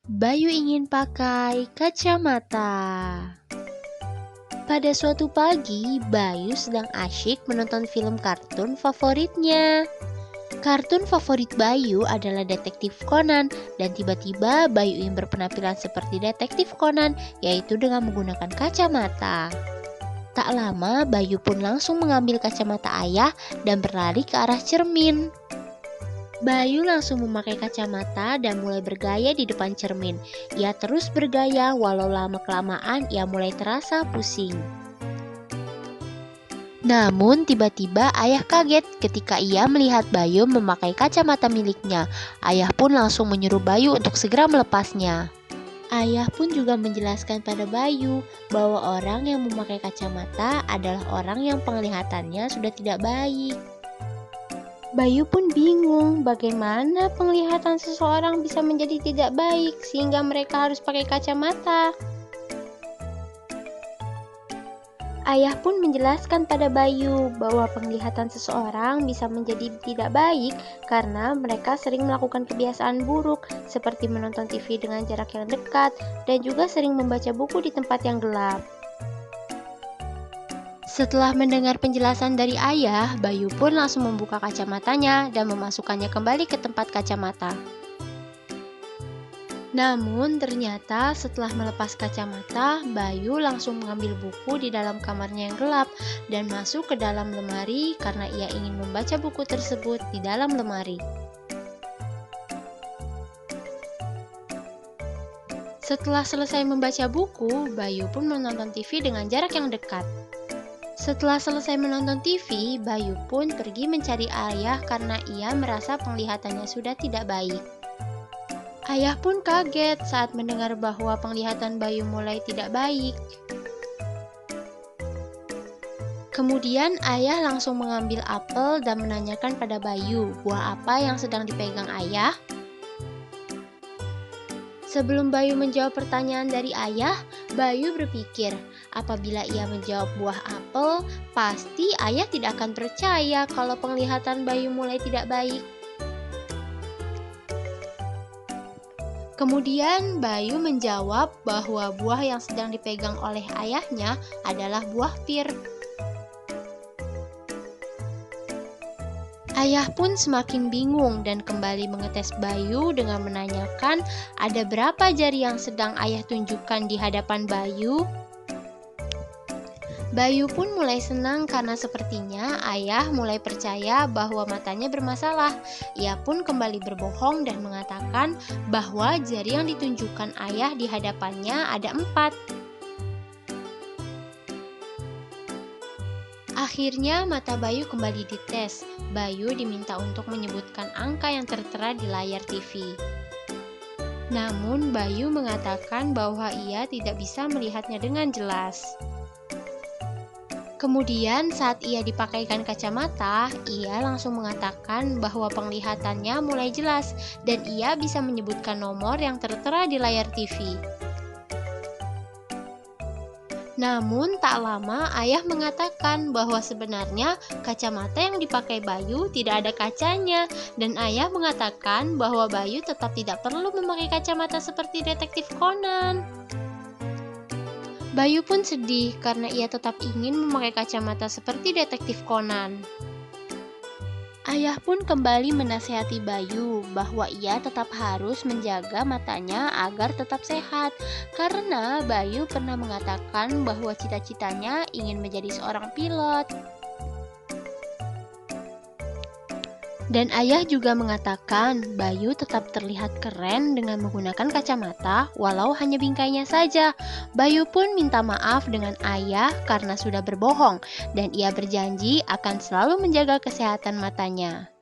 Bayu ingin pakai kacamata. Pada suatu pagi, Bayu sedang asyik menonton film kartun favoritnya. Kartun favorit Bayu adalah Detektif Conan, dan tiba-tiba Bayu ingin berpenampilan seperti Detektif Conan, yaitu dengan menggunakan kacamata. Tak lama, Bayu pun langsung mengambil kacamata ayah dan berlari ke arah cermin. Bayu langsung memakai kacamata dan mulai bergaya di depan cermin. Ia terus bergaya walau lama-kelamaan ia mulai terasa pusing. Namun tiba-tiba ayah kaget ketika ia melihat Bayu memakai kacamata miliknya. Ayah pun langsung menyuruh Bayu untuk segera melepasnya. Ayah pun juga menjelaskan pada Bayu bahwa orang yang memakai kacamata adalah orang yang penglihatannya sudah tidak baik. Bayu pun bingung bagaimana penglihatan seseorang bisa menjadi tidak baik sehingga mereka harus pakai kacamata. Ayah pun menjelaskan pada Bayu bahwa penglihatan seseorang bisa menjadi tidak baik karena mereka sering melakukan kebiasaan buruk seperti menonton TV dengan jarak yang dekat dan juga sering membaca buku di tempat yang gelap. Setelah mendengar penjelasan dari ayah, Bayu pun langsung membuka kacamatanya dan memasukkannya kembali ke tempat kacamata. Namun ternyata setelah melepas kacamata, Bayu langsung mengambil buku di dalam kamarnya yang gelap dan masuk ke dalam lemari karena ia ingin membaca buku tersebut di dalam lemari. Setelah selesai membaca buku, Bayu pun menonton TV dengan jarak yang dekat. Setelah selesai menonton TV, Bayu pun pergi mencari ayah karena ia merasa penglihatannya sudah tidak baik. Ayah pun kaget saat mendengar bahwa penglihatan Bayu mulai tidak baik. Kemudian ayah langsung mengambil apel dan menanyakan pada Bayu buah apa yang sedang dipegang ayah. Sebelum Bayu menjawab pertanyaan dari ayah, Bayu berpikir, apabila ia menjawab buah apel, pasti ayah tidak akan percaya kalau penglihatan Bayu mulai tidak baik. Kemudian Bayu menjawab bahwa buah yang sedang dipegang oleh ayahnya adalah buah pir. Ayah pun semakin bingung dan kembali mengetes Bayu dengan menanyakan ada berapa jari yang sedang ayah tunjukkan di hadapan Bayu. Bayu pun mulai senang karena sepertinya ayah mulai percaya bahwa matanya bermasalah. Ia pun kembali berbohong dan mengatakan bahwa jari yang ditunjukkan ayah di hadapannya ada 4. Akhirnya mata Bayu kembali dites. Bayu diminta untuk menyebutkan angka yang tertera di layar TV. Namun Bayu mengatakan bahwa ia tidak bisa melihatnya dengan jelas. Kemudian saat ia dipakaikan kacamata, ia langsung mengatakan bahwa penglihatannya mulai jelas dan ia bisa menyebutkan nomor yang tertera di layar TV. Namun tak lama ayah mengatakan bahwa sebenarnya kacamata yang dipakai Bayu tidak ada kacanya dan ayah mengatakan bahwa Bayu tetap tidak perlu memakai kacamata seperti Detektif Conan. Bayu pun sedih karena ia tetap ingin memakai kacamata seperti Detektif Conan. Ayah pun kembali menasihati Bayu bahwa ia tetap harus menjaga matanya agar tetap sehat karena Bayu pernah mengatakan bahwa cita-citanya ingin menjadi seorang pilot. Dan ayah juga mengatakan Bayu tetap terlihat keren dengan menggunakan kacamata walau hanya bingkainya saja. Bayu pun minta maaf dengan ayah karena sudah berbohong dan ia berjanji akan selalu menjaga kesehatan matanya.